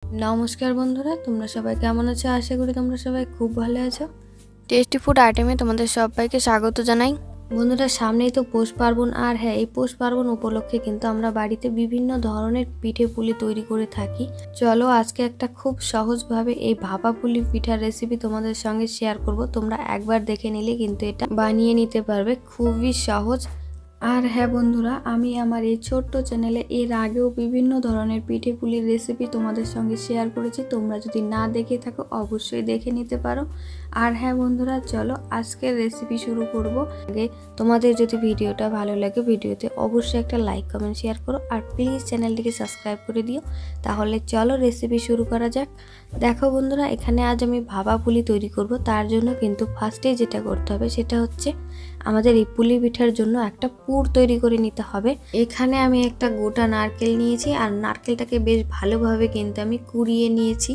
নমস্কার বন্ধুরা, তোমরা সবাই কেমন আছো? আশা করি তোমরা সবাই খুব ভালো আছো। টেস্টি ফুড আইটেমে তোমাদের সবাইকে স্বাগত জানাই। বন্ধুরা, সামনেই তো পৌষ পার্বণ, আর হ্যাঁ, এই পৌষ পার্বণ উপলক্ষে কিন্তু আমরা বাড়িতে বিভিন্ন ধরনের পিঠে পুলি তৈরি করে থাকি। চলো আজকে একটা খুব সহজভাবে এই ভাপা পুলি পিঠার রেসিপি তোমাদের সঙ্গে শেয়ার করব। তোমরা একবার দেখে নিলে কিন্তু এটা বানিয়ে নিতে পারবে, খুবই সহজ। আর হ্যাঁ বন্ধুরা, আমি আমার এই ছোট্ট চ্যানেলে এর আগেও বিভিন্ন ধরনের পিঠে পুলির রেসিপি তোমাদের সঙ্গে শেয়ার করেছি। তোমরা যদি না দেখে থাকো অবশ্যই দেখে নিতে পারো। আর হ্যাঁ বন্ধুরা, চলো আজকের রেসিপি শুরু করব। আগে তোমাদের যদি ভিডিওটা ভালো লাগে, ভিডিওতে অবশ্যই একটা লাইক কমেন্ট শেয়ার করো, আর প্লিজ চ্যানেলটিকে সাবস্ক্রাইব করে দিও। তাহলে চলো রেসিপি শুরু করা যাক। দেখো বন্ধুরা, এখানে আজ আমি ভাপা পুলি তৈরি করব। তার জন্য কিন্তু ফার্স্টে যেটা করতে হবে সেটা হচ্ছে আমাদের এই পুলি পিঠার জন্য একটা পুর তৈরি করে নিতে হবে। এখানে আমি একটা গোটা নারকেল নিয়েছি, আর নারকেলটাকে বেশ ভালোভাবে কিন্তু আমি কুড়িয়ে নিয়েছি।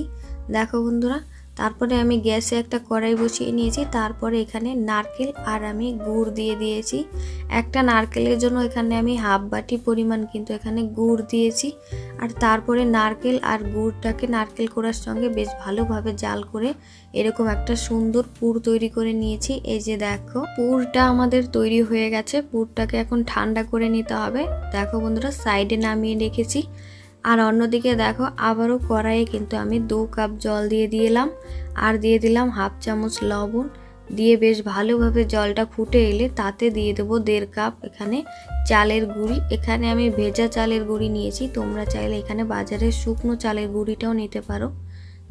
দেখো বন্ধুরা, তারপরে আমি গ্যাসে একটা কড়াই বসিয়ে নিয়েছি। তারপরে এখানে নারকেল আর আমি গুড় দিয়ে দিয়েছি। একটা নারকেলের জন্য এখানে আমি হাফ বাটি পরিমাণ কিন্তু এখানে গুড় দিয়েছি। আর তারপরে নারকেল আর গুড়টাকে নারকেল কোড়ার সঙ্গে বেশ ভালোভাবে জাল করে এরকম একটা সুন্দর পুর তৈরি করে নিয়েছি। এই যে দেখো, পুরটা আমাদের তৈরি হয়ে গেছে। পুরটাকে এখন ঠান্ডা করে নিতে হবে। দেখো বন্ধুরা, সাইডে নামিয়ে রেখেছি। আর অন্যদিকে দেখো, আবারও কড়াইয়ে কিন্তু আমি 2 কাপ জল দিয়ে দিলাম, আর দিয়ে দিলাম হাফ চামচ লবণ। দিয়ে বেশ ভালোভাবে জলটা ফুটে এলে তাতে দিয়ে দেবো 1.5 কাপ এখানে চালের গুঁড়ি। এখানে আমি ভেজা চালের গুঁড়ি নিয়েছি, তোমরা চাইলে এখানে বাজারের শুকনো চালের গুঁড়িটাও নিতে পারো।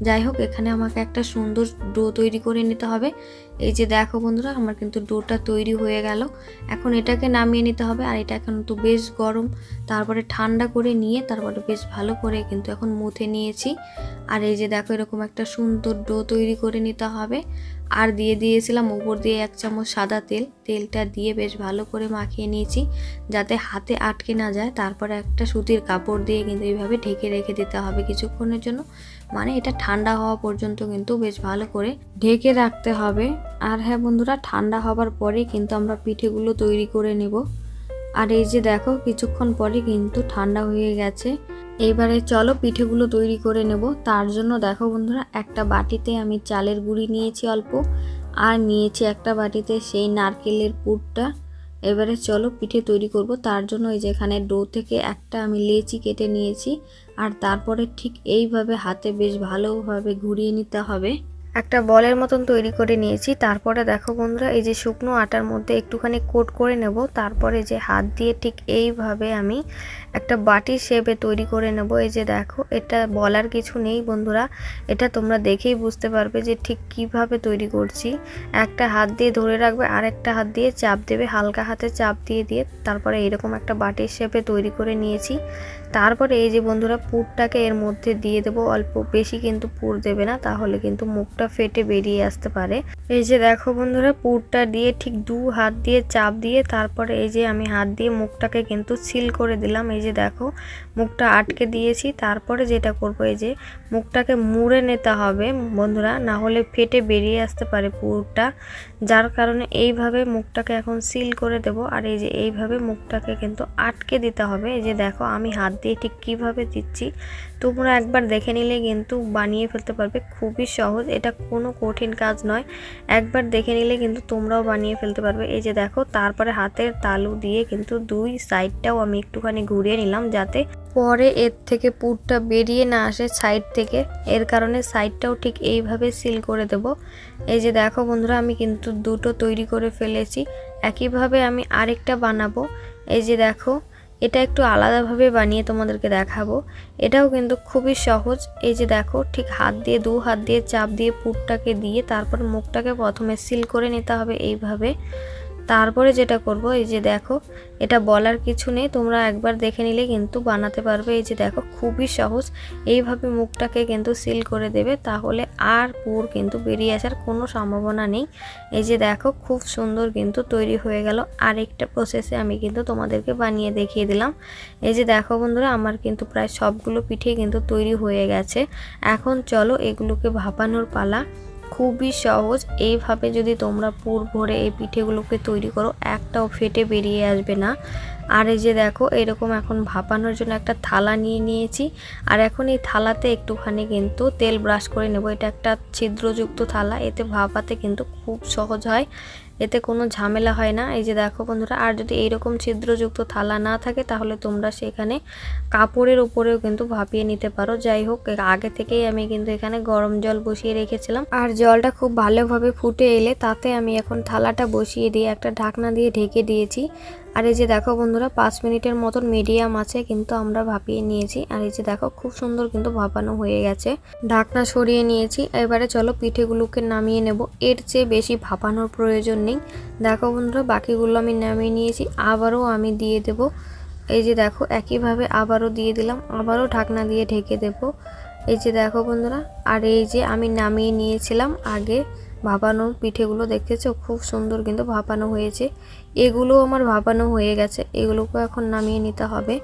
যাই হোক, এখানে আমাকে একটা সুন্দর ডো তৈরি করে নিতে হবে। এই যে দেখো বন্ধুরা, আমার কিন্তু ডোটা তৈরি হয়ে গেল। এখন এটাকে নামিয়ে নিতে হবে। আর এটা এখন তো বেশ গরম, তারপরে ঠান্ডা করে নিয়ে তারপরে বেশ ভালো করে কিন্তু এখন মুথে নিয়েছি। আর এই যে দেখো, এরকম একটা সুন্দর ডো তৈরি করে নিতে হবে। আর দিয়ে দিয়েছিলাম উপর দিয়ে 1 চামচ সাদা তেল। তেলটা দিয়ে বেশ ভালো করে মাখিয়ে নিয়েছি যাতে হাতে আটকে না যায়। তারপরে একটা সুতির কাপড় দিয়ে কিন্তু এইভাবে ঢেকে রেখে দিতে হবে কিছুক্ষণের জন্য, মানে এটা ঠান্ডা হওয়া পর্যন্ত কিন্তু বেশ ভালো করে ঢেকে রাখতে হবে। আর হ্যাঁ বন্ধুরা, ঠান্ডা হবার পরে কিন্তু আমরা পিঠেগুলো তৈরি করে নেব। আর এই যে দেখো, কিছুক্ষণ পরে কিন্তু ঠান্ডা হয়ে গেছে। এইবারে চলো পিঠেগুলো তৈরি করে নেব। তার জন্য দেখো বন্ধুরা, একটা বাটিতে আমি চালের গুঁড়ি নিয়েছি অল্প, আর নিয়েছি একটা বাটিতে সেই নারকেলের পুরটা। এবারে চলো পিঠে তৈরি করব। তার জন্য এই যে এখানে ডো থেকে একটা আমি লেচি কেটে নিয়েছি, আর তারপরে ঠিক এইভাবে হাতে বেশ ভালোভাবে ঘুরিয়ে নিতে হবে। একটা বলের মতন তৈরি করে নিয়েছি। তারপরে দেখো বন্ধুরা, এই যে শুকনো আটার মধ্যে একটুখানি কোট করে নেব। তারপরে যে হাত দিয়ে ঠিক এইভাবে আমি একটা বাটির শেপে তৈরি করে নেব। এই যে দেখো, এটা বলার কিছু নেই বন্ধুরা, এটা তোমরা দেখেই বুঝতে পারবে যে ঠিক কিভাবে তৈরি করছি। একটা হাত দিয়ে ধরে রাখবে, আর একটা হাত দিয়ে চাপ দেবে, হালকা হাতে চাপ দিয়ে দিয়ে তারপরে এরকম একটা বাটির শেপে তৈরি করে নিয়েছি। তারপরে এই যে বন্ধুরা, পুরটাকে এর মধ্যে দিয়ে দেবো। অল্প বেশি কিন্তু পুর দেবে না, তাহলে কিন্তু মুখটা ফেটে বেরিয়ে আসতে পারে। এই যে দেখো বন্ধুরা, পুরটা দিয়ে ঠিক 2 হাত দিয়ে চাপ দিয়ে তারপরে এই যে আমি হাত দিয়ে মুখটাকে কিন্তু সিল করে দিলাম। এই যে দেখো, মুখটা আটকে দিয়েছি। তারপরে যেটা করব, এই যে মুখটাকে মুড়ে নিতে হবে বন্ধুরা, না হলে ফেটে বেরিয়ে আসতে পারে পুরটা। যার কারণে এইভাবে মুখটাকে এখন সিল করে দেব। আর এই যে এইভাবে মুখটাকে কিন্তু আটকে দিতে হবে। এই যে দেখো, আমি হাত দিয়ে ঠিক কিভাবে দিচ্ছি তোমরা একবার দেখে নিলে কিন্তু বানিয়ে ফেলতে পারবে। খুবই সহজ, এটা কোনো কঠিন কাজ নয়। একবার দেখে নিলে কিন্তু তোমরাও বানিয়ে ফেলতে পারবে। এই যে দেখো, তারপরে হাতের তালু দিয়ে কিন্তু 2 সাইডটাও আমি একটুখানি ঘুরিয়ে নিলাম, যাতে পরে এর থেকে পুরটা বেরিয়ে না আসে সাইড থেকে। এর কারণে সাইডটাও ঠিক এইভাবে সিল করে দেব। এই যে দেখো বন্ধুরা, আমি কিন্তু 2টো তৈরি করে ফেলেছি। একইভাবে আমি আরেকটা বানাবো। এই যে দেখো, এটা একটু আলাদাভাবে বানিয়ে তোমাদেরকে দেখাবো। এটাও কিন্তু খুবই সহজ। এই যে দেখো, ঠিক হাত দিয়ে 2 হাত দিয়ে চাপ দিয়ে পুরটাকে দিয়ে তারপর মুখটাকে প্রথমে সিল করে নিতে হবে এইভাবে। তারপরে যেটা করব, এই যে দেখো, এটা বলার কিছু নেই, তোমরা একবার দেখে নিলে কিন্তু বানাতে পারবে। এই যে দেখো, খুবই সহজ। এইভাবে মুখটাকে কিন্তু সিল করে দেবে, তাহলে আর পুর কিন্তু বেরিয়ে আসার কোনো সম্ভাবনা নেই। এই যে দেখো, খুব সুন্দর কিন্তু তৈরি হয়ে গেল। আরেকটা প্রসেসে আমি কিন্তু তোমাদেরকে বানিয়ে দেখিয়ে দিলাম। এই যে দেখো বন্ধুরা, আমার কিন্তু প্রায় সবগুলো পিঠেই কিন্তু তৈরি হয়ে গেছে। এখন চলো এগুলোকে ভাপানোর পালা। খুবই সহজ। এইভাবে যদি তোমরা পুর ভরে এই পিঠেগুলোকে তৈরি করো, একটাও ফেটে বেরিয়ে আসবে না। আর এই যে দেখো এরকম এখন ভাপানোর জন্য একটা থালা নিয়ে নিয়েছি। আর এখন এই থালাতে একটুখানি কিন্তু তেল ব্রাশ করে নেব। এটা একটা ছিদ্রযুক্ত থালা, এতে ভাপাতে কিন্তু খুব সহজ হয়, এতে কোনো ঝামেলা হয় না। এই যে দেখো বন্ধুরা, আর যদি এইরকম ছিদ্রযুক্ত থালা না থাকে তাহলে তোমরা সেখানে কাপড়ের উপরেও কিন্তু ভাপিয়ে নিতে পারো। যাই হোক, আগে থেকেই আমি কিন্তু এখানে গরম জল বসিয়ে রেখেছিলাম, আর জলটা খুব ভালোভাবে ফুটে এলে তাতে আমি এখন থালাটা বসিয়ে দিয়ে একটা ঢাকনা দিয়ে ঢেকে দিয়েছি। আর এই যে দেখো বন্ধুরা 5 মিনিটের মতন মিডিয়াম আছে কিন্তু আমরা ভাপিয়ে নিয়েছি। আর এই যে দেখো খুব সুন্দর কিন্তু ভাপানো হয়ে গেছে। ঢাকনা সরিয়ে নিয়েছি। এবারে চলো পিঠেগুলোকে নামিয়ে নেব। এর চেয়ে বেশি ভাপানোর প্রয়োজন নেই। দেখো বন্ধুরা বাকিগুলো আমি নামিয়ে নিয়েছি, আবারও আমি দিয়ে দেব। এই যে দেখো একইভাবে আবারও দিয়ে দিলাম, আবারও ঢাকনা দিয়ে ঢেকে দেব। এই যে দেখো বন্ধুরা, আর এই যে আমি নামিয়ে নিয়েছিলাম আগে ভাপানো পিঠেগুলো, দেখতেছো খুব সুন্দর কিন্তু ভাপানো হয়েছে। এগুলো আমার ভাপানো হয়ে গেছে, এগুলোকে এখন নামিয়ে নিতে হবে।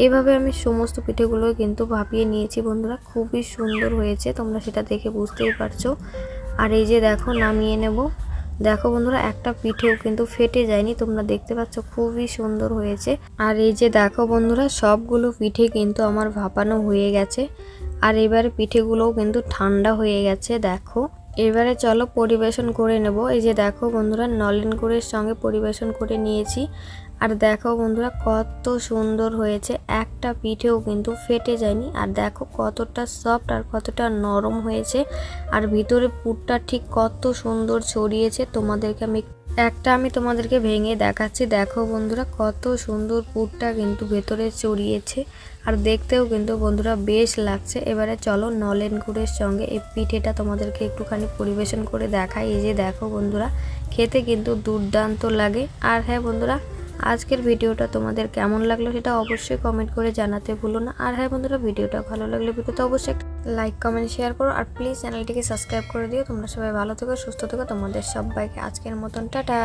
এইভাবে আমি সমস্ত পিঠেগুলো কিন্তু ভাপিয়ে নিয়েছি বন্ধুরা, খুবই সুন্দর হয়েছে, তোমরা সেটা দেখে বুঝতেই পারছো। আর এই যে দেখো নামিয়ে নেব। দেখো বন্ধুরা একটা পিঠেও কিন্তু ফেটে যায়নি, তোমরা দেখতে পাচ্ছ খুবই সুন্দর হয়েছে। আর এই যে দেখো বন্ধুরা সবগুলো পিঠে কিন্তু আমার ভাপানো হয়ে গেছে। আর এবারে পিঠেগুলোও কিন্তু ঠান্ডা হয়ে গেছে। দেখো এবারে চলো পরিবেশন করে নেব। এই যে দেখো বন্ধুরা নলেন গুড়ের সঙ্গে পরিবেশন করে নিয়েছি। আর দেখো বন্ধুরা কত সুন্দর হয়েছে, একটা পিঠেও কিন্তু ফেটে যায়নি। আর দেখো কতটা সফট আর কতটা নরম হয়েছে, আর ভিতরে পুরটা ঠিক কত সুন্দর ছড়িয়েছে। আমি তোমাদেরকে ভেঙে দেখাচ্ছি। দেখো বন্ধুরা কত সুন্দর পুরটা কিন্তু ভেতরে ছড়িয়েছে, আর দেখতেও কিন্তু বন্ধুরা বেশ লাগছে। এবারে চলো নলেন গুড়ের সঙ্গে এই পিঠেটা তোমাদেরকে একটুখানি পরিবেশন করে দেখাই। এই যে দেখো বন্ধুরা খেতে কিন্তু দুর্দান্ত লাগে। আর হ্যাঁ বন্ধুরা, আজকের ভিডিওটা তোমাদের কেমন লাগলো সেটা অবশ্যই কমেন্ট করে জানাতে ভুলো না। আর হ্যাঁ বন্ধুরা, ভিডিওটা ভালো লাগলে ভিডিওতে অবশ্যই একটা লাইক কমেন্ট শেয়ার করো, আর প্লিজ চ্যানেলটিকে সাবস্ক্রাইব করে দিও। তোমরা সবাই ভালো থেকো, সুস্থ থেকো, তোমাদের সবাইকে আজকের মতন টাটা।